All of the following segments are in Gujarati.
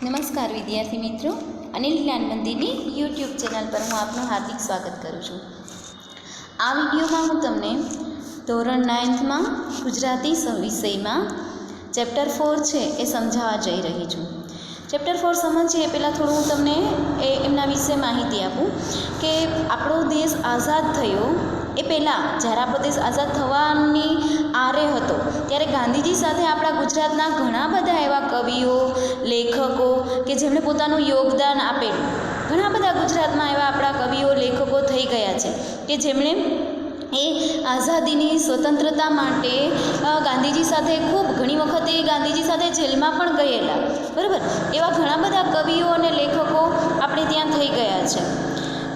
નમસ્કાર વિદ્યાર્થી મિત્રો, અનિલ જ્ઞાન મંદિરની યુટ્યુબ ચેનલ પર હું આપનું હાર્દિક સ્વાગત કરું છું. આ વિડીયોમાં હું તમને ધોરણ 9માં ગુજરાતી વિષયમાં ચેપ્ટર 4 છે એ સમજાવવા જઈ રહી છું. ચેપ્ટર 4 સમજીએ પહેલાં થોડું હું તમને એમના વિશે માહિતી આપું કે આપણો દેશ આઝાદ થયો એ પહેલાં જ્યારે આપણો દેશ આઝાદ થવાની આરે હતો ત્યારે ગાંધીજી સાથે આપણા ગુજરાતના ઘણા બધા એવા કવિઓ, લેખકો કે જેમણે પોતાનું યોગદાન આપેલું. ઘણા બધા ગુજરાતમાં એવા આપણા કવિઓ, લેખકો થઈ ગયા છે કે જેમણે એ આઝાદીની સ્વતંત્રતા માટે ગાંધીજી સાથે ખૂબ ઘણી વખતે ગાંધીજી સાથે જેલમાં પણ ગયેલા. બરાબર, એવા ઘણા બધા કવિઓ અને લેખકો આપણે ત્યાં થઈ ગયા છે.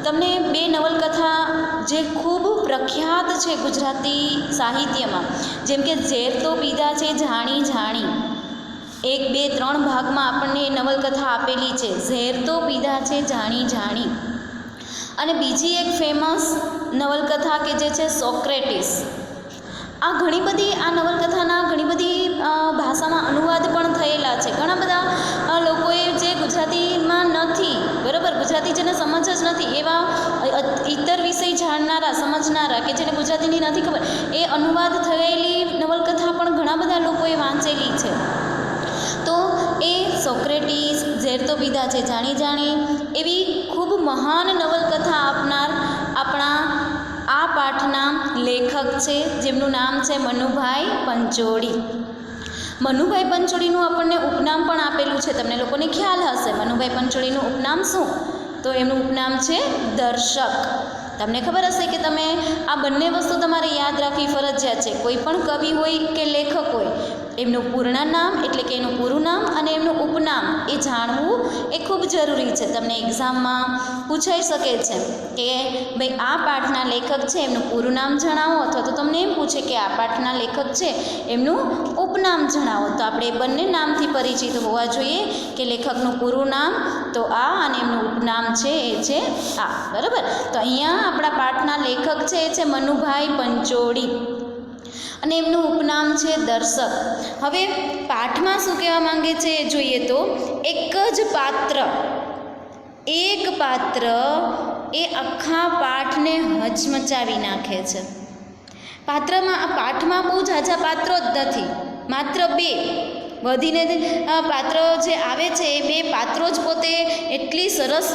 તમને બે નવલકથા જે ખૂબ પ્રખ્યાત છે ગુજરાતી સાહિત્યમાં, જેમ કે ઝેર તો પીધા છે જાણી જાણી, 1, 2, 3 ભાગમાં આપણને એ નવલકથા આપેલી છે. ઝેર તો પીધા છે જાણી જાણી. અને બીજી એક ફેમસ નવલકથા કે જે છે સોક્રેટિસ. આ ઘણી બધી આ નવલકથાના ઘણી બધી ભાષામાં અનુવાદ પણ થયેલા છે. ઘણા બધા લોકોએ જે ગુજરાતીમાં નથી, બરાબર, ગુજરાતી જેને સમજ જ નથી એવા ઇતર વિષય જાણનારા, સમજનારા કે જેને ગુજરાતીની નથી ખબર, એ અનુવાદ થયેલી નવલકથા પણ ઘણા બધા લોકોએ વાંચેલી છે. તો એ સોક્રેટિસ, ઝેર તો પીધા છે જાણી જાણી એવી ખૂબ મહાન નવલકથા આપનાર આપણા આ પાઠના લેખક છે, જેમનું નામ છે મનુભાઈ પંચોળી. મનુભાઈ પંચોળીનું આપણને ઉપનામ પણ આપેલું છે. તમને લોકોને ખ્યાલ હશે મનુભાઈ પંચોળીનું ઉપનામ શું? તો એમનું ઉપનામ છે દર્શક. તમને ખબર હશે કે તમે આ બંને વસ્તુ તમારે યાદ રાખવી ફરજિયાત છે. કોઈ પણ કવિ હોય કે લેખક હોય, એમનું પૂર્ણ નામ એટલે કે એનું પૂરું નામ અને એમનું ઉપનામ એ જાણવું એ ખૂબ જરૂરી છે. તમને એક્ઝામમાં પૂછાઈ શકે છે કે ભાઈ આ પાઠના લેખક છે એમનું પૂરું નામ જણાવો, અથવા તો તમને એમ પૂછે કે આ પાઠના લેખક છે એમનું ઉપનામ જણાવો. તો આપણે બંને નામથી પરિચિત હોવા જોઈએ કે લેખકનું પૂરું નામ તો આ અને એમનું ઉપનામ છે એ છે આ. બરાબર, તો અહીંયા આપણા પાઠના લેખક છે એ છે મનુભાઈ પંચોળી અને એમનું ઉપનામ છે દર્શક. હવે પાઠમાં શું કહેવા માંગે છે એ જોઈએ તો એક જ પાત્ર, એક પાત્ર એ આખા પાઠને હચમચાવી નાખે છે. પાઠમાં બહુ ઝાઝા પાત્રો જ નથી, માત્ર 2 વધીને પાત્ર જે આવે છે એ 2 પાત્રો જ પોતે એટલી સરસ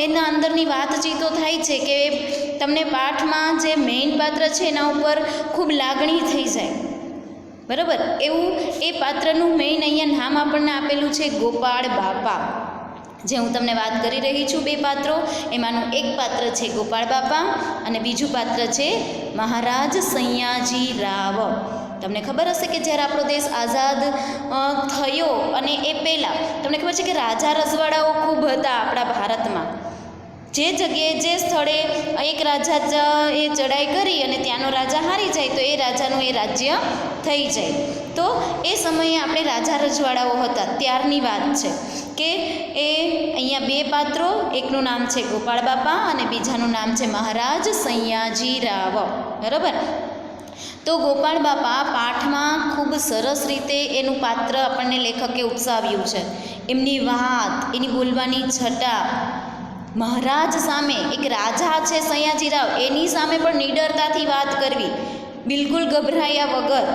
એના અંદરની વાતચીતો થાય છે કે તમને પાઠમાં જે મેઇન પાત્ર છે એના ઉપર ખૂબ લાગણી થઈ જાય. બરાબર, એવું એ પાત્રનું મેઇન અહીંયા નામ આપણને આપેલું છે ગોપાળ બાપા. જે હું તમને વાત કરી રહી છું 2 પાત્રો, એમાંનું એક પાત્ર છે ગોપાળ બાપા અને બીજું પાત્ર છે મહારાજ સયાજી રાવ. તમને ખબર હશે કે જ્યારે આપણો દેશ આઝાદ થયો અને એ પહેલાં તમને ખબર છે કે રાજા રજવાડાઓ ખૂબ હતા આપણા ભારતમાં. જે જગ્યાએ જે સ્થળે એક રાજા એ ચડાઈ કરી અને ત્યાંનો રાજા હારી જાય તો એ રાજાનું એ રાજ્ય થઈ જાય. તો એ સમયે આપણે રાજા રજવાડાઓ હતા ત્યારની વાત છે કે એ અહીંયા 2 પાત્રો, એકનું નામ છે ગોપાળ બાપા અને બીજાનું નામ છે મહારાજ સયાજી રાવ. બરાબર, તો ગોપાળ બાપા પાઠમાં ખૂબ સરસ રીતે એનું પાત્ર આપણને લેખકે ઉપસાવ્યું છે. એમની વાત, એની બોલવાની છટા, મહારાજ સામે એક રાજા છે સયાજીરાવ, એની સામે પણ નિડરતાથી વાત કરવી, બિલકુલ ગભરાયા વગર,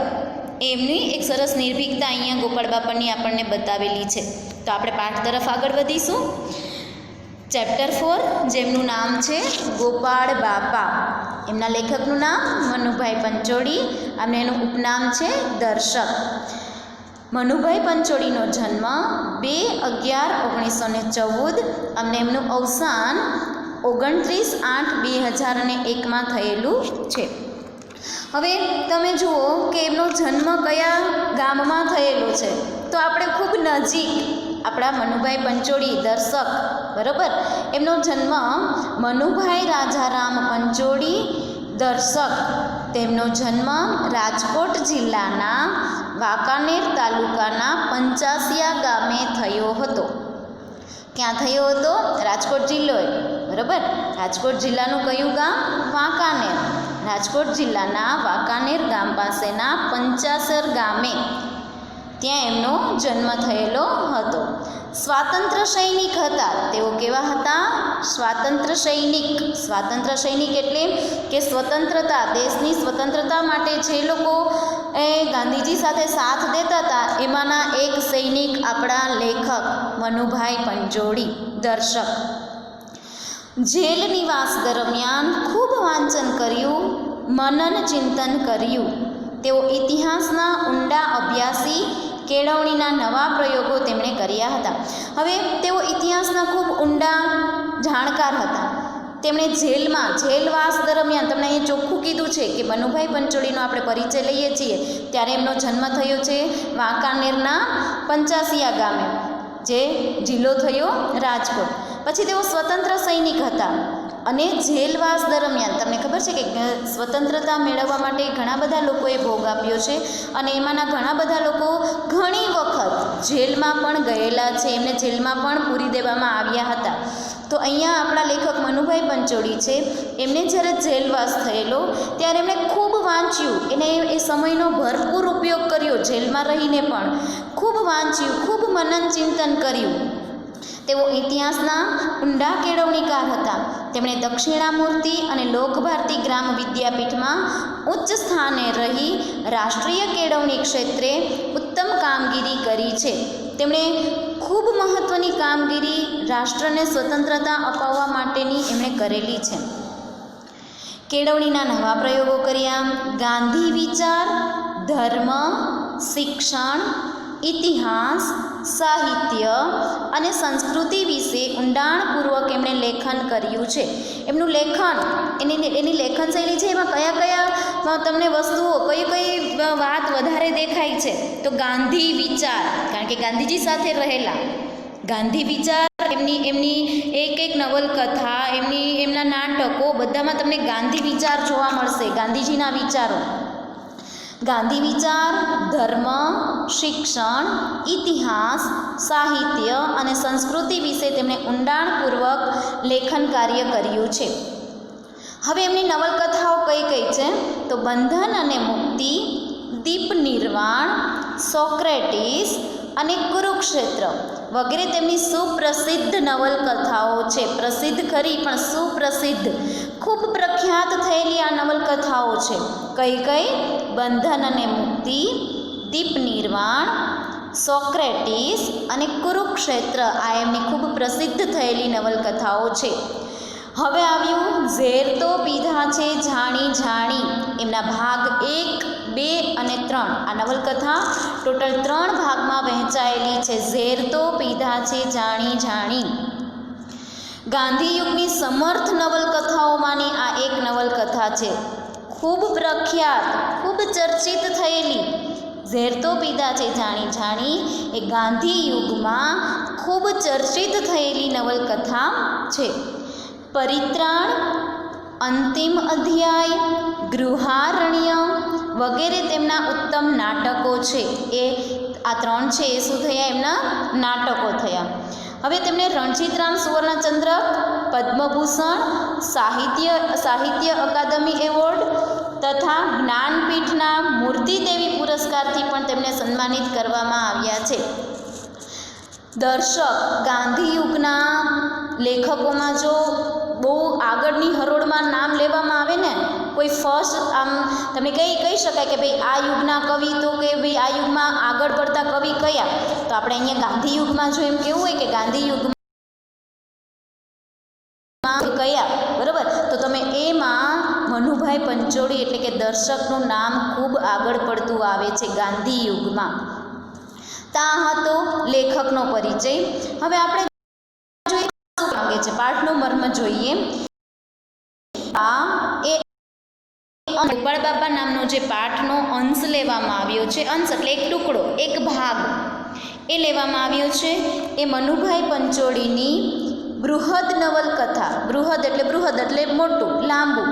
એમની એક સરસ નિર્ભીકતા અહીંયા ગોપાળ બાપાની આપણને બતાવેલી છે. તો આપણે પાઠ તરફ આગળ વધીશું. ચેપ્ટર 4 જેમનું નામ છે ગોપાળ બાપા, એમના લેખકનું નામ મનુભાઈ પંચોળી અને એનું ઉપનામ છે દર્શક. મનુભાઈ પંચોળીનો જન્મ 2/11/1914 અને એમનું અવસાન 29/8/2001 થયેલું છે. હવે તમે જુઓ કે એમનો જન્મ કયા ગામમાં થયેલો છે, તો આપણે ખૂબ નજીક આપણા મનુભાઈ પંચોળી દર્શક. બરાબર, એમનો જન્મ મનુભાઈ રાજારામ પંચોળી દર્શક, તેમનો જન્મ રાજકોટ જિલ્લાના વાંકાનેર તાલુકાના પંચાસિયા ગામે થયો હતો. ક્યાં થયો હતો? રાજકોટ જિલ્લો. બરાબર, રાજકોટ જિલ્લાનું કયું ગામ? વાંકાનેર. રાજકોટ જિલ્લાના વાંકાનેર ગામ પાસેના પંચાસર ગામે ત્યાં એમનો જન્મ થયેલો હતો. સ્વાતંત્ર્ય સૈનિક હતા. તેઓ કેવા હતા? સ્વાતંત્ર્ય સૈનિક. સ્વાતંત્ર્ય સૈનિક એટલે કે સ્વતંત્રતા, દેશની સ્વતંત્રતા માટે જે લોકો ગાંધીજી સાથે સાથ દેતા હતા એમાંના એક સૈનિક આપણા લેખક મનુભાઈ પંચોળી, દર્શક. જેલ નિવાસ દરમિયાન ખૂબ વાંચન કર્યું, મનન ચિંતન કર્યું. તેઓ ઇતિહાસના ઊંડા અભ્યાસી, કેળવણીના નવા પ્રયોગો તેમણે કર્યા હતા. હવે તેઓ ઇતિહાસના ખૂબ ઊંડા જાણકાર હતા. તેમણે જેલવાસ દરમિયાન, તમને અહીં ચોખ્ખું કીધું છે કે મનુભાઈ પંચોળીનો આપણે પરિચય લઈએ છીએ ત્યારે એમનો જન્મ થયો છે વાંકાનેરના પંચાસિયા ગામે, જે જિલ્લો થયો રાજકોટ. પછી તેઓ સ્વતંત્ર સૈનિક હતા અને જેલવાસ દરમિયાન તમને ખબર છે કે સ્વતંત્રતા મેળવવા માટે ઘણા બધા લોકોએ ભોગ આપ્યો છે અને એમાંના ઘણા બધા લોકો ઘણી વખત જેલમાં પણ ગયેલા છે, એમને જેલમાં પણ પૂરી દેવામાં આવ્યા હતા. તો અહીંયા આપણા લેખક મનુભાઈ પંચોળી છે, એમને જ્યારે જેલવાસ થયેલો ત્યારે એમણે ખૂબ વાંચ્યું, એને એ સમયનો ભરપૂર ઉપયોગ કર્યો, જેલમાં રહીને પણ ખૂબ વાંચ્યું, ખૂબ મનન ચિંતન કર્યું. તેઓ ઇતિહાસના ઊંડા કેળવણીકાર હતા. તેમણે દક્ષિણામૂર્તિ અને લોકભારતી ગ્રામ વિદ્યાપીઠમાં ઉચ્ચ સ્થાને રહી રાષ્ટ્રીય કેળવણી ક્ષેત્રે ઉત્તમ કામગીરી કરી છે. તેમણે ખૂબ મહત્ત્વની કામગીરી રાષ્ટ્રને સ્વતંત્રતા અપાવવા માટેની એમણે કરેલી છે. કેળવણીના નવા પ્રયોગો કર્યા. ગાંધી વિચાર, ધર્મ, શિક્ષણ, ઇતિહાસ, સાહિત્ય અને સંસ્કૃતિ વિશે ઊંડાણપૂર્વક એમણે લેખન કર્યું છે. એમનું લેખન, એની લેખન શૈલી છે, એમાં કયા કયા તમને વસ્તુઓ, કઈ વાત વધારે દેખાય છે? તો ગાંધી વિચાર, કારણ કે ગાંધીજી સાથે રહેલા. ગાંધી વિચાર, એમની એક નવલકથા, એમના નાટકો બધામાં તમને ગાંધી વિચાર જોવા મળશે, ગાંધીજીના વિચારો. ગાંધી વિચાર, ધર્મ, શિક્ષણ, ઇતિહાસ, સાહિત્ય અને સંસ્કૃતિ વિશે તેમણે ઊંડાણપૂર્વક લેખન કાર્ય કર્યું છે. હવે એમની નવલકથાઓ કઈ કઈ છે? તો બંધન અને મુક્તિ, દીપ નિર્વાણ, સોક્રેટિસ અને કુરુક્ષેત્ર વગેરે તેમની સુપ્રસિદ્ધ નવલકથાઓ છે. પ્રસિદ્ધ ખરી પણ સુપ્રસિદ્ધ, ખૂબ પ્રખ્યાત થયેલી આ નવલકથાઓ છે. કઈ કઈ? બંધન અને મુક્તિ, દીપ નિર્વાણ, સોક્રેટિસ અને કુરુક્ષેત્ર, આ એમની ખૂબ પ્રસિદ્ધ થયેલી નવલકથાઓ છે. હવે આવ્યું ઝેર તો પીધા છે જાણી જાણી, એમના ભાગ 1, 2 અને 3. આ નવલકથા ટોટલ 3 ભાગમાં વહેંચાયેલી છે. ઝેર તો પીધા છે જાણી જાણી. ગાંધી યુગની સમર્થ નવલકથાઓમાંની આ એક નવલકથા છે, ખૂબ પ્રખ્યાત, ખૂબ ચર્ચિત થયેલી. ઝેર તો પીધા છે જાણી જાણી એ ગાંધી યુગમાં ખૂબ ચર્ચિત થયેલી નવલકથા છે. પરિત્રાણ, અંતિમ અધ્યાય, ગૃહારણ્ય વગેરે તેમના ઉત્તમ નાટકો છે. આ 3 છે એ શું થયા? એમના નાટકો થયા. હવે તેમને રણજીતરામ સુવર્ણચંદ્રક, પદ્મભૂષણ, સાહિત્ય અકાદમી એવોર્ડ તથા જ્ઞાનપીઠના મૂર્તિદેવી પુરસ્કારથી પણ તેમને સન્માનિત કરવામાં આવ્યા છે. દર્શક, ગાંધી યુગના લેખકોમાં જો બહુ આગળની હરોળમાં નામ લેવામાં આવે ને, કોઈ ફર્સ્ટ આમ તમને કહી શકાય કે ભાઈ આ યુગના કવિ, તો કે ભાઈ આ યુગમાં આગળ પડતા કવિ કયા? તો આપણે અહીંયા ગાંધી યુગમાં જો એમ કેવું હોય કે ગાંધી યુગમાં કયા, બરાબર, તો તમે એમાં મનુભાઈ પંચોળી એટલે કે દર્શકનું નામ ખૂબ આગળ પડતું આવે છે ગાંધી યુગમાં. તા હતો લેખકનો પરિચય. હવે આપણે માંગે છે પાઠનો મર્મ જોઈએ. ગોપાળ બાપા નામનો જે પાઠનો અંશ લેવામાં આવ્યો છે, અંશ એટલે એક ટુકડો, એક ભાગ એ લેવામાં આવ્યો છે. એ મનુભાઈ પંચોળીની બૃહદ નવલકથા, બૃહદ એટલે મોટું, લાંબુ,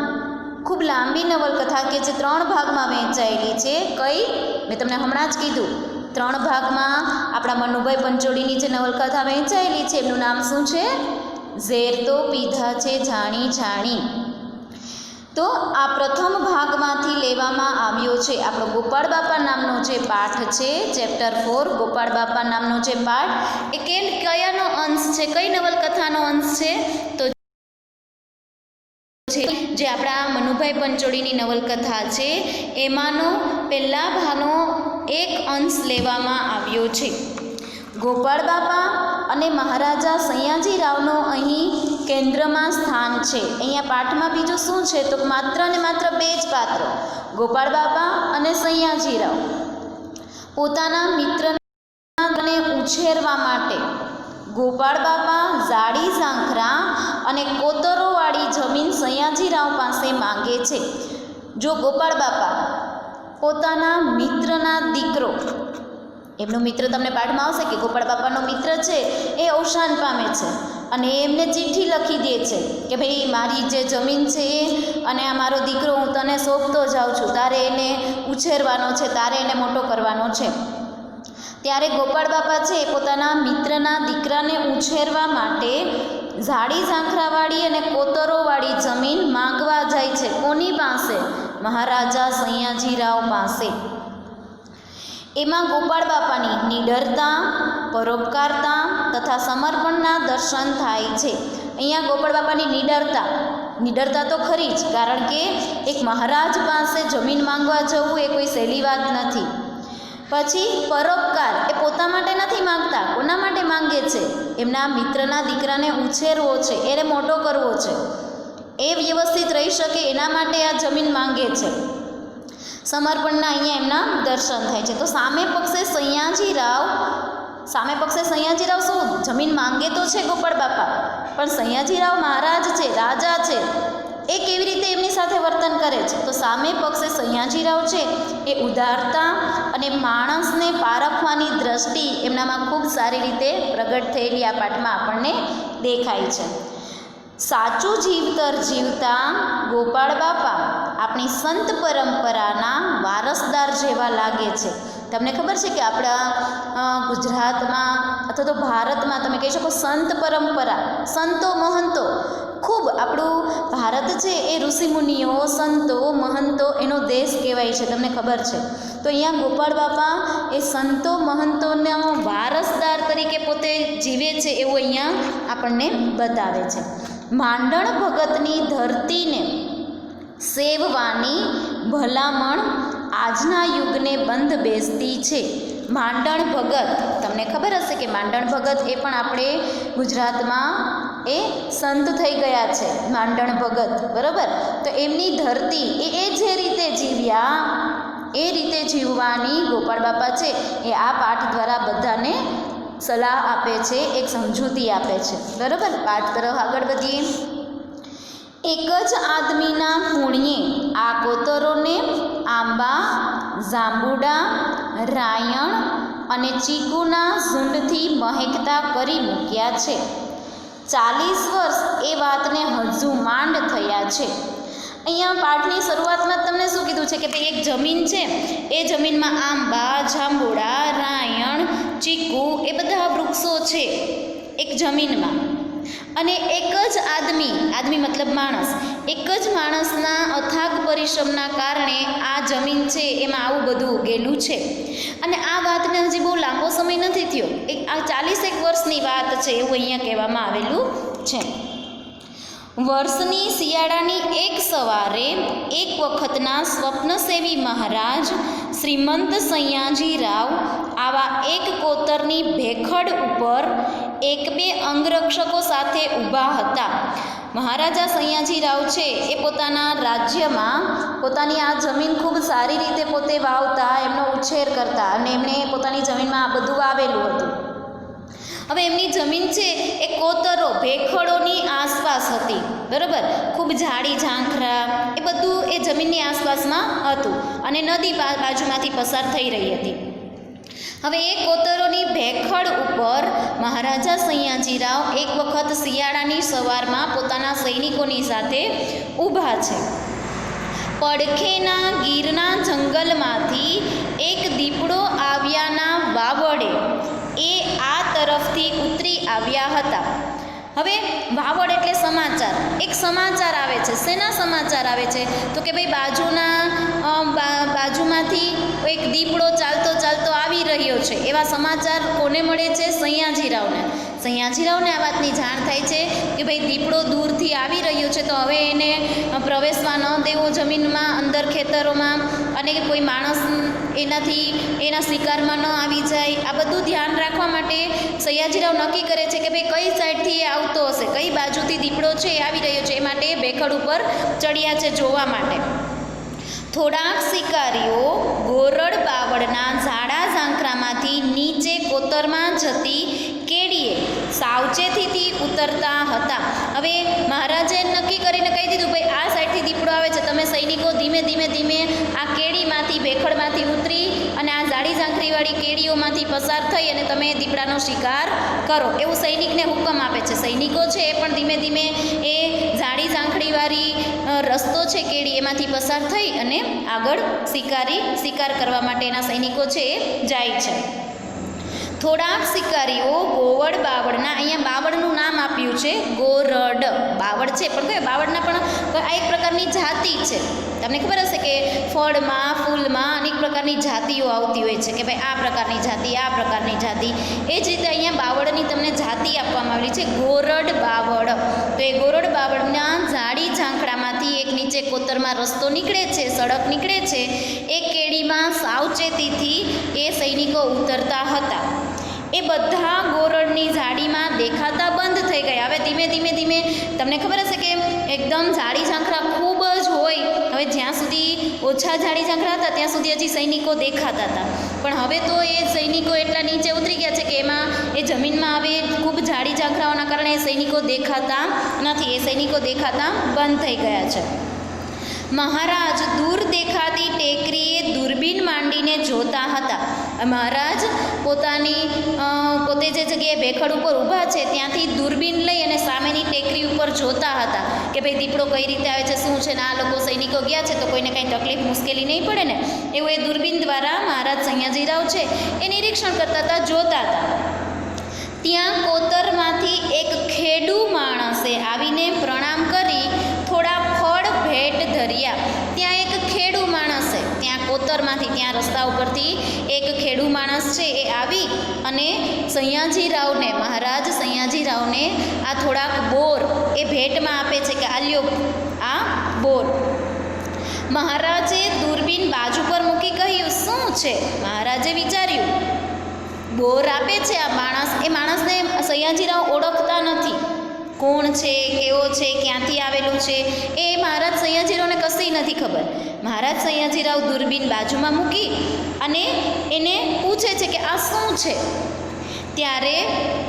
ખૂબ લાંબી નવલકથા કે જે 3 ભાગમાં વહેંચાયેલી છે. કઈ? મેં તમને હમણાં જ કીધું, 3 ભાગમાં આપણા મનુભાઈ પંચોળીની જે નવલકથા વહેંચાયેલી છે એમનું નામ શું છે? ઝેર તો પીધા છે જાણી જાણી. તો આ પ્રથમ ભાગમાંથી લેવામાં આવ્યો છે. આપણો ગોપાળ બાપા નામનો જે પાઠ છે, ચેપ્ટર 4, ગોપાળ બાપા નામનો જે પાઠ, એ કયા અંશ છે, કઈ નવલકથાનો અંશ છે? તો જે આપણા મનુભાઈ પંચોળીની નવલકથા છે એમાંનો પહેલા ભાગનો એક અંશ લેવામાં આવ્યો છે. ગોપાળ બાપા અને મહારાજા સયાજીરાવનો અહીં કેન્દ્રમાં સ્થાન છે. અહીંયા પાઠમાં બીજું શું છે? તો માત્ર ને માત્ર બે જ પાત્રો, ગોપાળ બાપા અને સયાજીરાવ. પોતાના મિત્રને ઉછેરવા માટે ગોપાળ બાપા જાડી ઝાંખરા અને કોતરોવાળી જમીન સયાજીરાવ પાસે માંગે છે. જો ગોપાળ બાપા પોતાના મિત્રના દીકરો, એમનો મિત્ર તમને પાઠમાં આવશે કે ગોપાળ બાપાનો મિત્ર છે એ અવસાન પામે છે અને એમને ચિઠ્ઠી લખી દે છે કે ભાઈ મારી જે જમીન છે એ અને આ મારો દીકરો હું તને સોંપતો જાઉં છું, તારે એને ઉછેરવાનો છે, તારે એને મોટો કરવાનો છે. ત્યારે ગોપાળ બાપા છે એ પોતાના મિત્રના દીકરાને ઉછેરવા માટે ઝાડી ઝાંખરાવાળી અને કોતરોવાળી જમીન માંગવા જાય છે. કોની પાસે? મહારાજા સયાજીરાવ પાસે. એમાં ગોપાળ બાપાની નિડરતા, પરોપકારતા તથા સમર્પણના દર્શન થાય છે. અહીંયા ગોપાળ બાપાની નિડરતા તો ખરી જ, કારણ કે એક મહારાજ પાસે જમીન માંગવા જવું એ કોઈ સહેલી વાત નથી. પછી પરોપકાર, એ પોતા માટે નથી માંગતા, કોના માટે માંગે છે? એમના મિત્રના દીકરાને ઉછેરવો છે, એને મોટો કરવો છે, એ વ્યવસ્થિત રહી શકે એના માટે આ જમીન માંગે છે. સમર્પણના અહીંયા એમના દર્શન થાય છે. તો સામે પક્ષે સયાજીરાવ શું જમીન માંગે તો છે ગોપાળ બાપા, પણ સયાજીરાવ મહારાજ છે, રાજા છે, એ કેવી રીતે એમની સાથે વર્તન કરે છે? તો સામે પક્ષે સયાજીરાવ છે એ ઉદારતા અને માણસને પારખવાની દ્રષ્ટિ એમનામાં ખૂબ સારી રીતે પ્રગટ થયેલી આ પાઠમાં આપણને દેખાય છે. સાચું જીવતર જીવતા ગોપાળ બાપા આપણી સંત પરંપરાના વારસદાર જેવા લાગે છે. તમને ખબર છે કે આપણા ગુજરાતમાં અથવા તો ભારતમાં તમે કહી શકો સંત પરંપરા, સંતો મહંતો ખૂબ, આપણું ભારત છે એ ઋષિમુનિઓ, સંતો, મહંતો એનો દેશ કહેવાય છે, તમને ખબર છે. તો અહીંયા ગોપાળ બાપા એ સંતો મહંતોનો વારસદાર તરીકે પોતે જીવે છે એવું અહીંયા આપણને બતાવે છે. માંડણ ભગતની ધરતીને સેવવાની ભલામણ આજના યુગને બંધ બેસતી છે. માંડણ ભગત, તમને ખબર હશે કે માંડણ ભગત એ પણ આપણે ગુજરાતમાં એ સંત થઈ ગયા છે, માંડણ ભગત, બરાબર. તો એમની ધરતી એ જે રીતે જીવ્યા એ રીતે જીવવાની ગોપાળ બાપા છે એ આ પાઠ દ્વારા બધાને સલાહ આપે છે, એક સમજૂતી આપે છે, બરાબર. પાઠ તરફ આગળ વધીએ. એક જ આદમીના પુણ્યે આ કોતરોને આંબા, જાંબુડા, રાયણ અને ચીકુના ઝુંડથી મહેકતા કરી મૂક્યા છે. 40 વર્ષ એ વાતને હજુ માંડ થયા છે. અહીંયા પાઠની શરૂઆતમાં જ તમને શું કીધું છે કે ભાઈ એક જમીન છે, એ જમીનમાં આંબા, જાંબુડા, રાયણ, ચીકુ એ બધા વૃક્ષો છે એક જમીનમાં. અને એક જ આદમી મતલબ માણસ, એક જ માણસના અથાગ પરિશ્રમના કારણે આ જમીન છે એમાં આવું બધું ઉગેલું છે. અને આ વાતને હજી બહુ લાંબો સમય નથી થયો, આ 40 વર્ષની વાત છે એવું અહીંયા કહેવામાં આવેલું છે. વર્ષની શિયાળાની એક સવારે એક વખતના સ્વપ્નસેવી મહારાજ શ્રીમંત સયાજીરાવ આવા એક કોતરની ભેખડ ઉપર 1-2 અંગરક્ષકો સાથે ઊભા હતા. મહારાજા સયાજીરાવ છે એ પોતાના રાજ્યમાં પોતાની આ જમીન ખૂબ સારી રીતે પોતે વાવતા, એમનો ઉછેર કરતા અને એમણે પોતાની જમીનમાં આ બધું વાવેલું હતું. હવે એમની જમીન છે એ કોતરો, ભેખડોની આસપાસ હતી, બરાબર. ખૂબ જાડી ઝાંખરા એ બધું એ જમીનની આસપાસમાં હતું અને નદી બાજુમાંથી પસાર થઈ રહી હતી. હવે એ કોતરોની ભેખડ ઉપર મહારાજા સયાજીરાવ એક વખત શિયાળાની સવારમાં પોતાના સૈનિકોની સાથે ઊભા છે. પડખેના ગીરના જંગલમાંથી એક દીપડો આવ્યાના વાવડે એ આ તરફથી ઉતરી આવ્યા હતા. હવે વાવડ એટલે સમાચાર, એક સમાચાર આવે છે. શેના સમાચાર આવે છે? તો કે ભાઈ બાજુમાંથી એક દીપડો ચાલતો ચાલતો આવી રહ્યો છે, એવા સમાચાર કોને મળે છે? સયાજીરાવને. સયાજીરાવને આ વાતની જાણ થાય છે કે ભાઈ દીપડો દૂરથી આવી રહ્યો છે, તો હવે એને પ્રવેશવા ન દેવો જમીનમાં, અંદર ખેતરોમાં, અને કોઈ માણસ એના શિકારમાં ન આવી જાય. આ બધું ધ્યાન રાખવા માટે સયાજીરાવ નક્કી કરે છે કે ભાઈ કઈ સાઈડથી એ આવતો હશે, કઈ બાજુથી દીપડો છે એ આવી રહ્યો છે. એ માટે એ ભેખડ ઉપર ચડ્યા છે જોવા માટે. થોડાક શિકારીઓ ગોરડ બાવળના ઝાડા ઝાંખરામાંથી નીચે કોતરમાં જતી કેડીએ સાવચેતીથી ઉતરતા હતા. હવે મહારાજે નક્કી કરીને કહી દીધું, ભાઈ આ સાઈડથી દીપડો આવે છે, તમે સૈનિકો ધીમે ધીમે ધીમે આ કેડીમાંથી, ભેખડમાંથી ઉતરી અને આ ઝાડી ઝાંખરીવાળી કેડીઓમાંથી પસાર થઈ અને તમે દીપડાનો શિકાર કરો, એવું સૈનિકને હુકમ આપે છે. સૈનિકો છે એ પણ ધીમે ધીમે એ ઝાડી ઝાંખરીવાળી રસ્તો છે કેડી, એમાંથી પસાર થઈ અને આગળ શિકાર કરવા માટે એના સૈનિકો છે એ જાય છે. થોડાક શિકારીઓ ગોવડ બાવળના, અહીંયા બાવળનું નામ આપ્યું છે ગોરડ. બાવળ છે પણ કયો બાવળના પણ આ એક પ્રકારની જાતિ છે. તમને ખબર હશે કે ફળમાં, ફૂલમાં અનેક પ્રકારની જાતિઓ આવતી હોય છે કે ભાઈ આ પ્રકારની જાતિ, આ પ્રકારની જાતિ. એ જ રીતે અહીંયા બાવળની તમને જાતિ આપવામાં આવેલી છે, ગોરડ બાવળ. તો એ ગોરડ બાવળના ઝાડી ઝાંખડામાંથી એક નીચે કોતરમાં રસ્તો નીકળે છે, સડક નીકળે છે. એ કેડીમાં સાવચેતીથી એ સૈનિકો ઉતરતા હતા. એ બધા ગોરડની ઝાડીમાં દેખાતા બંધ થઈ ગયા. હવે ધીમે ધીમે ધીમે તમને ખબર હશે કે એકદમ ઝાડી ઝાંખરા ખૂબ જ હોય. હવે જ્યાં સુધી ઓછા ઝાડી ઝાંખરા હતા ત્યાં સુધી હજી સૈનિકો દેખાતા હતા, પણ હવે તો એ સૈનિકો એટલા નીચે ઉતરી ગયા છે કે એમાં એ જમીનમાં હવે ખૂબ ઝાડી ઝાંખરાઓના કારણે એ સૈનિકો દેખાતા નથી. એ સૈનિકો દેખાતા બંધ થઈ ગયા છે. મહારાજ દૂર દેખાતી ટેકરીએ દૂરબીન માંડીને જોતા હતા. મહારાજ પોતે જે જગ્યાએ ભેખડ ઉપર ઊભા છે ત્યાંથી દૂરબીન લઈ અને સામેની ટેકરી ઉપર જોતા હતા કે ભાઈ દીપડો કઈ રીતે આવે છે, શું છે, ને આ લોકો સૈનિકો ગયા છે તો કોઈને કંઈ તકલીફ મુશ્કેલી નહીં પડે ને, એવું એ દૂરબીન દ્વારા મહારાજ સયાજીરાવ છે એ નિરીક્ષણ કરતા હતા, જોતા હતા. ત્યાં કોતરમાંથી એક ખેડૂ માણસે આવીને પ્રણામ કરી થોડા ફળ ભેટ ધર્યા. ત્યાં એક ખેડૂ માણસ છે, ત્યાં કોતરમાંથી, ત્યાં રસ્તા ઉપરથી એક ખેડૂ માણસ છે એ આવી અને સયાજીરાવને, મહારાજ સયાજીરાવને આ થોડાક બોર એ ભેટમાં આપે છે કે આલ્યો આ બોર. મહારાજે દૂરબીન બાજુ પર મૂકી કહ્યું, શું છે? મહારાજે વિચાર્યું, બોર આપે છે આ માણસ, એ માણસને સયાજીરાવ ઓળખતા નથી, કોણ છે, કેવો છે, ક્યાંથી આવેલું છે, એ મહારાજ સયાજીરાવને કશી નથી ખબર. મહારાજ સયાજીરાવ દૂરબીન બાજુમાં મૂકી અને એને પૂછે છે કે આ શું છે? ત્યારે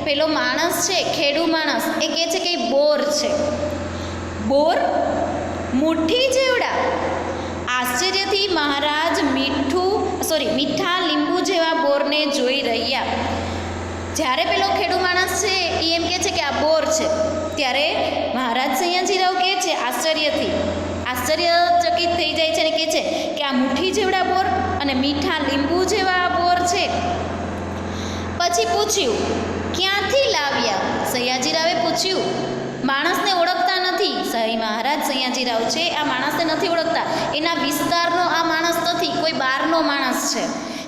પેલો માણસ છે, ખેડૂ માણસ, એ કહે છે કે બોર છે. બોર? મુઠ્ઠી જેવડા? આશ્ચર્યથી મહારાજ મીઠા લીંબુ જેવા બોરને જોઈ રહ્યા. જ્યારે પેલો ખેડૂ માણસ છે એ એમ કહે છે કે આ બોર છે, ત્યારે મહારાજ સયાજીરાવ કહે છે આશ્ચર્યચકિત થઈ જાય છે અને કહે છે કે આ મુઠ્ઠી જેવડા બોર અને મીઠા લીંબુ જેવા બોર છે. પછી પૂછ્યું, ક્યાંથી લાવ્યા? સયાજીરાવે પૂછ્યું. માણસને ઓળખતા નથી, મહારાજ સયાજીરાવ છે આ માણસને નથી ઓળખતા, એના વિસ્તારનો આ માણસ નથી, કોઈ બહારનો માણસ છે.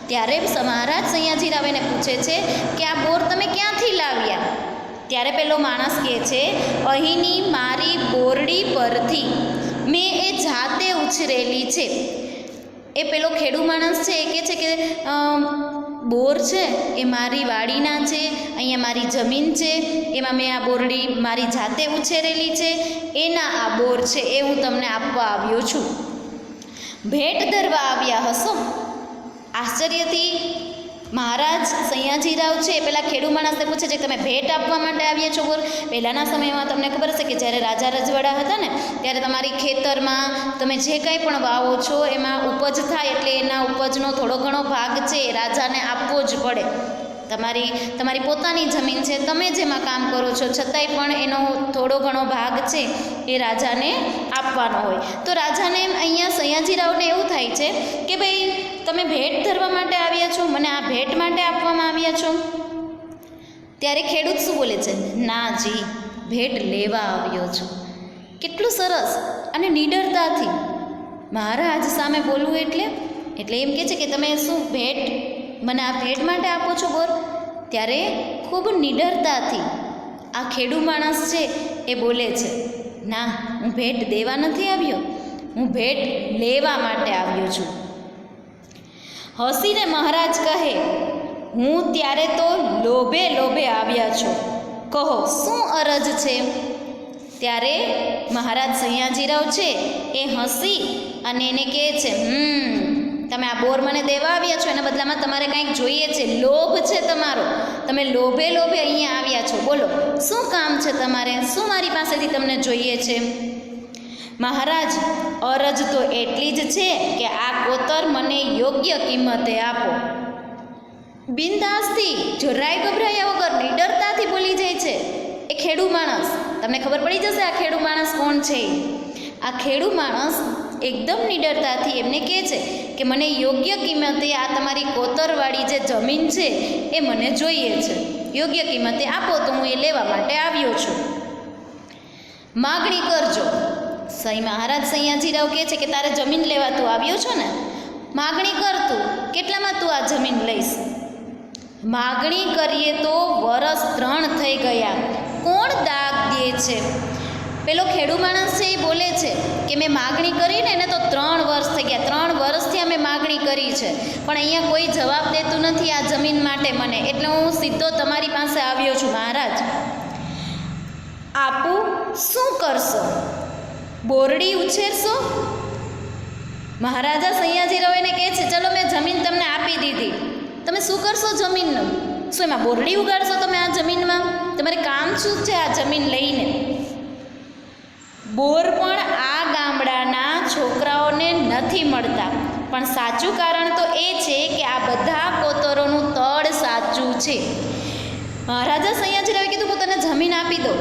ત્યારે મહારાજ સયાજીરાવ એને પૂછે છે કે આ બોર તમે ક્યાંથી લાવ્યા? ત્યારે પેલો માણસ કહે છે, અહીંની મારી બોરડી પરથી, મેં એ જાતે ઉછરેલી છે. એ પેલો ખેડૂ માણસ છે એ કહે છે કે બોર છે એ મારી વાડીના છે, અહીંયા મારી જમીન છે, એમાં મેં આ બોરડી મારી જાતે ઉછેરેલી છે, એના આ બોર છે એ હું તમને આપવા આવ્યો છું. ભેટ ધરવા આવ્યા હશો? આશ્ચર્યથી મહારાજ સયાજીરાવ છે પેલા ખેડૂ માણસને પૂછે છે કે તમે ભેટ આપવા માટે આવ્યા છો બોર? પહેલાંના સમયમાં તમને ખબર હશે કે જ્યારે રાજા રજવાડા હતા ને ત્યારે તમારી ખેતરમાં તમે જે કંઈ પણ વાવો છો એમાં ઉપજ થાય એટલે એના ઉપજનો થોડો ઘણો ભાગ છે એ રાજાને આપવો જ પડે. તમારી પોતાની જમીન છે, તમે જેમાં કામ કરો છો છતાંય પણ એનો થોડો ઘણો ભાગ છે એ રાજાને આપવાનો હોય. તો રાજાને અહીંયા સયાજીરાવને એવું થાય છે કે ભાઈ તમે ભેટ ધરવા માટે આવ્યા છો, મને આ ભેટ માટે આપવામાં આવ્યા છો? ત્યારે ખેડૂત શું બોલે છે? ના જી, ભેટ લેવા આવ્યો છું. કેટલું સરસ અને નિડરતાથી મહારાજ સામે બોલવું એટલે એમ કહે છે કે તમે શું ભેટ મને આ ભેટ માટે આપો છો બોર? ત્યારે ખૂબ નિડરતાથી આ ખેડૂ માણસ છે એ બોલે છે, ના, હું ભેટ દેવા નથી આવ્યો, હું ભેટ લેવા માટે આવ્યો છું. હસીને મહારાજ કહે, હું ત્યારે તો લોભે લોભે આવ્યા છો, કહો શું અરજ છે? ત્યારે મહારાજ સયાજીરાવ છે એ હસી અને એને કહે છે, તમે આ બોર મને દેવા આવ્યા છો, એના બદલામાં તમારે કંઈક જોઈએ છે, લોભ છે તમારો, તમે લોભે લોભે અહીંયા આવ્યા છો, બોલો શું કામ છે તમારે, શું મારી પાસેથી તમને જોઈએ છે? મહારાજ, અરજ તો એટલી જ છે કે આ કોતર મને યોગ્ય કિંમતે આપો. બિનદાસથી, જરાય ગભરાયા વગર નિડરતાથી બોલી જાય છે એ ખેડૂ માણસ. તમને ખબર પડી જશે આ ખેડૂ માણસ કોણ છે. આ ખેડૂ માણસ એકદમ નિડરતાથી એમને કહે છે કે મને યોગ્ય કિંમતે આ તમારી કોતરવાળી જે જમીન છે એ મને જોઈએ છે, યોગ્ય કિંમતે આપો તો હું એ લેવા માટે આવ્યો છું. માગણી કરજો. મહારાજ સયાજીરાવ કહે છે કે તારે જમીન લેવા તું આવ્યો છો ને, માગણી કર તું, કેટલામાં તું આ જમીન લઈશ? માગણી કરીએ તો વરસ 3 થઈ ગયા, કોણ દાગ દે છે? પેલો ખેડૂ માણસ છે એ બોલે છે કે મેં માગણી કરીને એને તો 3 વર્ષ થઈ ગયા, 3 વર્ષથી અમે માગણી કરી છે, પણ અહીંયા કોઈ જવાબ દેતું નથી આ જમીન માટે મને, એટલે હું સીધો તમારી પાસે આવ્યો છું. મહારાજ, આપું શું કરશો? બોરડી ઉછેરશો? મહારાજા સયાજીરાવ એને કહે છે, ચલો મેં જમીન તમને આપી દીધી, તમે શું કરશો જમીનનું? શું એમાં બોરડી ઉગાડશો તમે આ જમીનમાં? તમારે કામ શું છે આ જમીન લઈને? બોર પણ આ ગામડાના છોકરાઓને નથી મળતા, પણ સાચું કારણ તો એ છે કે આ બધા કોતરોનું તળ સાચું છે. મહારાજા સયાજીરાવે કીધું પોતાને જમીન આપી દો,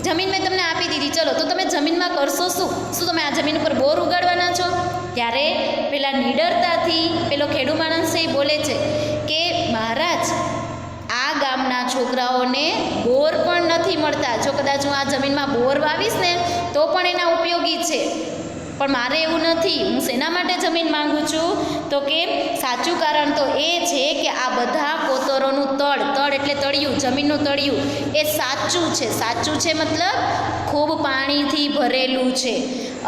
જમીન મેં તમને આપી દીધી, ચલો તો તમે જમીનમાં કરશો શું? શું તમે આ જમીન ઉપર બોર ઉગાડવાના છો? ત્યારે પેલા નિડરતાથી પેલો ખેડૂ માણસ છે એ બોલે છે કે મહારાજ, આ ગામના છોકરાઓને બોર પણ નથી મળતા, જો કદાચ હું આ જમીનમાં બોર વાવીશ ને તો પણ એના ઉપયોગી છે, પણ મારે એવું નથી. હું શેના માટે જમીન માંગુ છું? તો કે સાચું કારણ તો એ છે કે આ બધા કોતરોનું તળ એટલે તળિયું, જમીનનું તળિયું એ સાચું છે. સાચું છે મતલબ ખૂબ પાણીથી ભરેલું છે,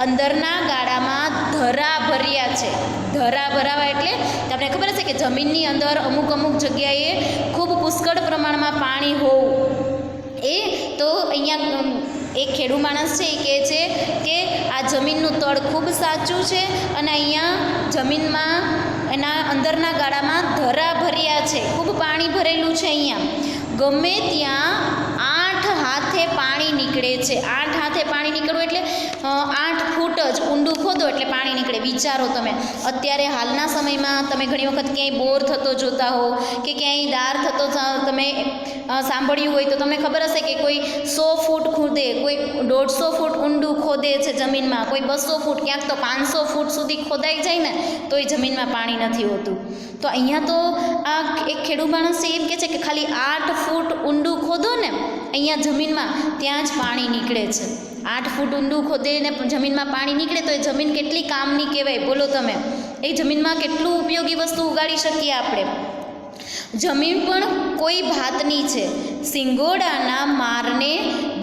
અંદરના ગાળામાં ધરા ભર્યા છે. ધરા ભરાવા એટલે તમને ખબર હશે કે જમીનની અંદર અમુક જગ્યાએ ખૂબ પુષ્કળ પ્રમાણમાં પાણી હોવું, એ તો અહીંયા એક ખેડૂ માણસ છે એ કહે છે કે આ જમીનનું તળ ખૂબ સાચું છે અને અહીંયા જમીનમાં એના અંદરના ગાળામાં ધરા ભર્યા છે, ખૂબ પાણી ભરેલું છે. અહીંયા ગમે ત્યાં 8 હાથે પાણી નીકળે છે. 8 હાથે પાણી નીકળવું એટલે 8 ફૂટ જ ઊંડું ખોદો એટલે પાણી નીકળે. વિચારો તમે, અત્યારે હાલના સમયમાં તમે ઘણી વખત ક્યાંય બોર થતો જોતા હો કે ક્યાંય દાર થતો તમે સાંભળ્યું હોય તો તમને ખબર હશે કે કોઈ 100 ફૂટ ખોદે, કોઈ 150 ફૂટ ઊંડું ખોદે છે જમીનમાં, કોઈ 200 ફૂટ, ક્યાંક તો 500 ફૂટ સુધી ખોદાઈ જાય ને તો એ જમીનમાં પાણી નથી હોતું. તો અહીંયા તો આ એક ખેડૂ માણસ એમ કહે છે કે ખાલી 8 ફૂટ ઊંડું ખોદો ને અહીંયા જમીનમાં, ત્યાં જ પાણી નીકળે છે. 8 ફૂટ ઊંડું ખોદે ને જમીનમાં પાણી નીકળે તો એ જમીન કેટલી કામની કહેવાય, બોલો તમે. એ જમીનમાં કેટલું ઉપયોગી વસ્તુ ઉગાડી શકીએ આપણે. જમીન પણ કોઈ ભાતની છે. સિંગોડાના મારને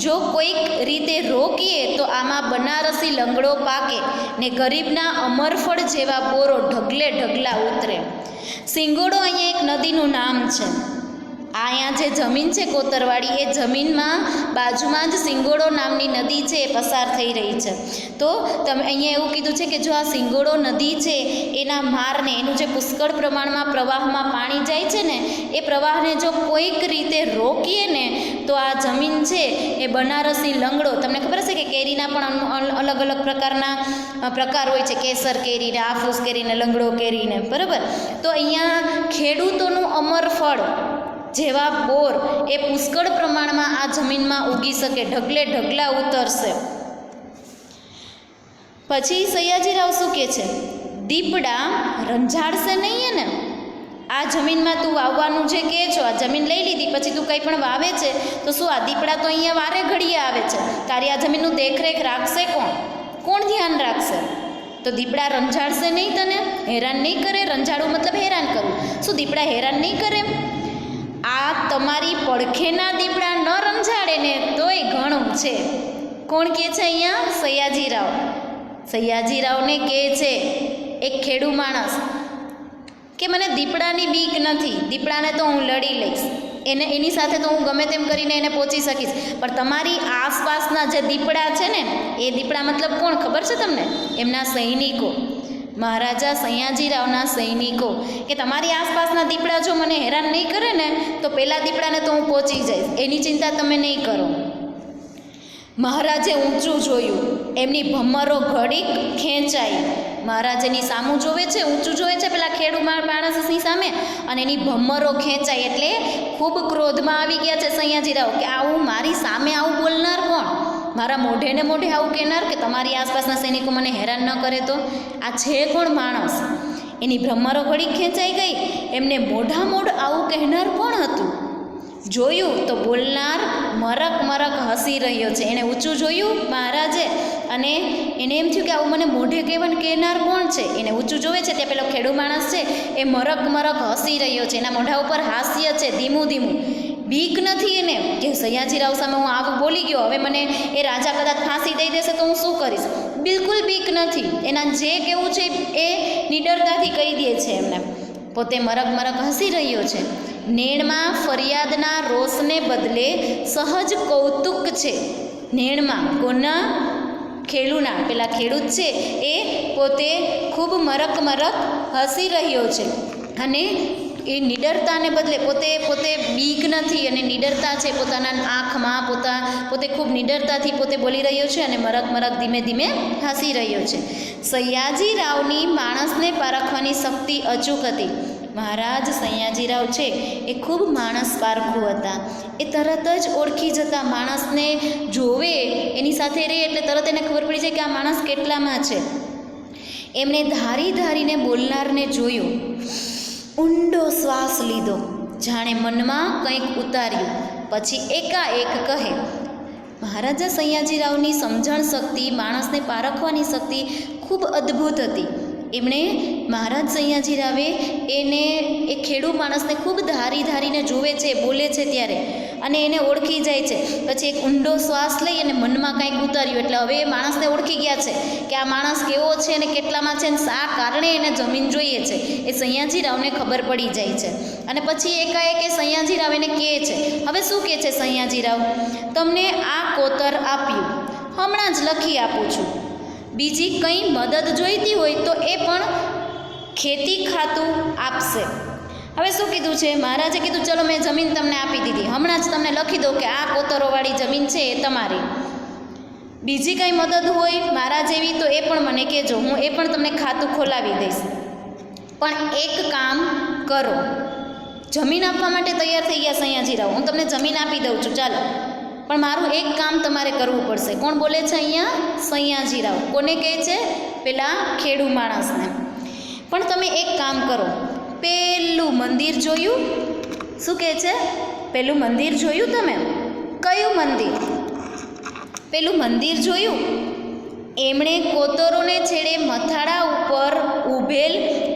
જો કોઈક રીતે રોકીએ તો આમાં બનારસી લંગડો પાકે ને ગરીબના અમરફળ જેવા બોરો ઢગલે ઢગલા ઉતરે. સિંગોડો અહીંયા એક નદીનું નામ છે. અહીંયા જે જમીન છે કોતરવાળી, એ જમીનમાં બાજુમાં જ સિંગોડો નામની નદી છે એ પસાર થઈ રહી છે. તો તમે અહીંયા એવું કીધું છે કે જો આ સિંગોડો નદી છે એના મારને, એનું જે પુષ્કળ પ્રમાણમાં પ્રવાહમાં પાણી જાય છે ને, એ પ્રવાહને જો કોઈક રીતે રોકીએ ને તો આ જમીન છે એ બનારસી લંગડો, તમને ખબર હશે કે કેરીના પણ અલગ અલગ પ્રકાર હોય છે, કેસર કેરીને, આફૂસ કેરીને, લંગડો કેરીને, બરાબર. તો અહીંયા ખેડૂતોનું અમર ફળ જેવા બોર એ પુષ્કળ પ્રમાણમાં આ જમીનમાં ઉગી શકે, ઢગલે ઢગલા ઉતરશે. પછી સયાજીરાવ શું કહે છે? દીપડા રંજાડશે નહીં ને આ જમીનમાં? તું વાવવાનું જે કહે છો, આ જમીન લઈ લીધી પછી તું કંઈ પણ વાવે છે તો શું આ દીપડા તો અહીંયા વારે ઘડીએ આવે છે? તારી આ જમીનનું દેખરેખ રાખશે કોણ? કોણ ધ્યાન રાખશે? તો દીપડા રંજાડશે નહીં, તને હેરાન નહીં કરે? રંજાડવું મતલબ હેરાન કરવું. શું દીપડા હેરાન નહીં કરે? આ તમારી પડખેના દીપડા ન રમઝાડે ને તોય ઘણું છે. કોણ કહે છે અહીંયા? સયાજીરાવ. સયાજીરાવને કહે છે એક ખેડૂ માણસ કે મને દીપડાની બીક નથી, દીપડાને તો હું લડી લઈશ, એની સાથે તો હું ગમે તેમ કરીને એને પહોંચી શકીશ, પણ તમારી આસપાસના જે દીપડા છે ને એ દીપડા મતલબ કોણ ખબર છે તમને? એમના સૈનિકો, મહારાજા સયાજીરાવના સૈનિકો, કે તમારી આસપાસના દીપડા જો મને હેરાન નહીં કરે ને તો પેલા દીપડાને તો હું પહોંચી જઈશ, એની ચિંતા તમે નહીં કરો. મહારાજે ઊંચું જોયું, એમની ભમરો ઘડીક ખેંચાઈ. મહારાજેની સામું જોવે છે, ઊંચું જોવે છે પેલા ખેડૂ માણસની સામે, અને એની ભમરો ખેંચાઈ એટલે ખૂબ ક્રોધમાં આવી ગયા છે સયાજીરાવ કે આવું મારી સામે આવું બોલનાર કોણ? મારા મોઢે ને મોઢે આવું કહેનાર કે તમારી આસપાસના સૈનિકો મને હેરાન ન કરે તો? આ છે કોણ માણસ? એની ભમરો ઘડીક ખેંચાઈ ગઈ. એમને મોઢ આવું કહેનાર કોણ હતું? જોયું તો બોલનાર મરક મરક હસી રહ્યો છે. એણે ઊંચું જોયું મહારાજે, અને એને એમ થયું કે આવું મને મોઢે કહેનાર કોણ છે? એને ઊંચું જોવે છે ત્યાં પેલો ખેડૂ માણસ છે એ મરક મરક હસી રહ્યો છે, એના મોઢા ઉપર હાસ્ય છે ધીમું ધીમું. બીક નથી એને કે સયાજીરાવ સામે હું આવું બોલી ગયો, હવે મને એ રાજા કદાચ ફાંસી દઈ દેશે તો હું શું કરીશ? બિલકુલ બીક નથી. એના જે કહેવું છે એ નિડરતાથી કહી દે છે એમને. પોતે મરક મરક હસી રહ્યો છે. નેણમાં ફરિયાદના રોષને બદલે સહજ કૌતુક છે. નેણમાં કોના? ખેડૂના. પેલા ખેડૂત છે એ પોતે ખૂબ મરક મરક હસી રહ્યો છે, અને એ નિડરતાને બદલે પોતે બીક નથી અને નિડરતા છે પોતાના આંખમાં, પોતે ખૂબ નિડરતાથી પોતે બોલી રહ્યો છે અને મરક મરક ધીમે ધીમે હસી રહ્યો છે. સયાજીરાવની માણસને પારખવાની શક્તિ અચૂક હતી. મહારાજ સયાજીરાવ છે એ ખૂબ માણસ પારખું હતા. એ તરત જ ઓળખી જતા, માણસને જોવે એની સાથે રહે એટલે તરત એને ખબર પડી જાય કે આ માણસ કેટલામાં છે. એમણે ધારીને બોલનારને જોયો, ઊંડો શ્વાસ લીધો, જાણે મનમાં કંઈક ઉતાર્યું, પછી એકાએક કહે. મહારાજા સયાજીરાવની સમજણ શક્તિ, માણસને પારખવાની શક્તિ ખૂબ અદ્ભુત હતી. એમણે મહારાજ સયાજીરાવે એ ખેડૂ માણસને ખૂબ ધારીને જોવે છે, બોલે છે ત્યારે, અને એને ઓળખી જાય છે. પછી એક ઊંડો શ્વાસ લઈ અને મનમાં કંઈક ઉતાર્યું, એટલે હવે એ માણસને ઓળખી ગયા છે કે આ માણસ કેવો છે અને કેટલામાં છે, અને શા કારણે એને જમીન જોઈએ છે એ સયાજીરાવને ખબર પડી જાય છે. અને પછી એકાએક એ સયાજીરાવ એને કહે છે. હવે શું કહે છે સયાજીરાવ? તમને આ કોતર આપ્યું, હમણાં જ લખી આપું છું. બીજી કંઈ મદદ જોઈતી હોય તો એ પણ ખેતી ખાતું આપશે. હવે શું કીધું છે? મહારાજે કીધું ચલો મેં જમીન તમને આપી દીધી, હમણાં જ તમને લખી દઉં કે આ કોતરોવાળી જમીન છે એ તમારી. બીજી કંઈ મદદ હોય મારા જેવી તો એ પણ મને કહેજો, હું એ પણ તમને ખાતું ખોલાવી દઈશ. પણ એક કામ કરો. જમીન આપવા માટે તૈયાર થઈ ગયા સયાજીરાવ. હું તમને જમીન આપી દઉં છું, ચાલો, પણ મારું એક કામ તમારે કરવું પડશે. કોણ બોલે છે અહીંયા? સયાજીરાવ. કોને કહે છે? પેલા ખેડૂ માણસને. પણ તમે એક કામ કરો, પેલું મંદિર જોયું? શું કહે છે? પેલું મંદિર જોયું તમે? કયું મંદિર? પેલું મંદિર જોયું? એમણે કોતરોને છેડે મથાળા ઉપર ઊભેલ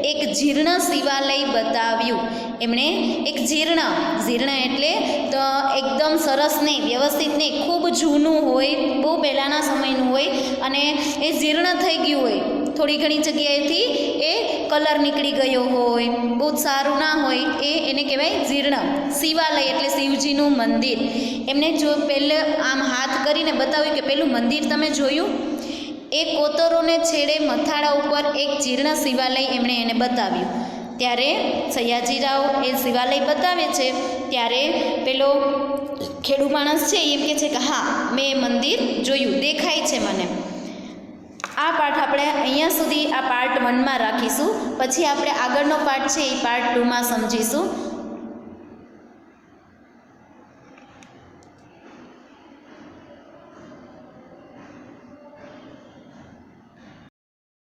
એક જીર્ણ શિવાલય બતાવ્યું. એમણે એક જીર્ણ એટલે તો એકદમ સરસ નહીં, વ્યવસ્થિત નહીં, ખૂબ જૂનું હોય, બહુ પહેલાંના સમયનું હોય, અને એ જીર્ણ થઈ ગયું હોય, થોડી ઘણી જગ્યાએથી એ કલર નીકળી ગયો હોય, બહુ જ સારું ના હોય, એને કહેવાય જીર્ણ શિવાલય એટલે શિવજીનું મંદિર. એમને જો પહેલે આમ હાથ કરીને બતાવ્યું કે પેલું મંદિર તમે જોયું? એ કોતરોને છેડે મથાળા ઉપર એક જીર્ણ શિવાલય એમણે એને બતાવ્યું. ત્યારે સયાજીરાવ એ શિવાલય બતાવે છે ત્યારે પેલો ખેડૂ માણસ છે એમ કહે છે કે હા મેં એ મંદિર જોયું, દેખાય છે મને. આ પાઠ આપણે અહીંયા સુધી આ પાર્ટ 1માં રાખીશું, પછી આપણે આગળનો પાર્ટ છે એ પાર્ટ 2માં સમજીશું.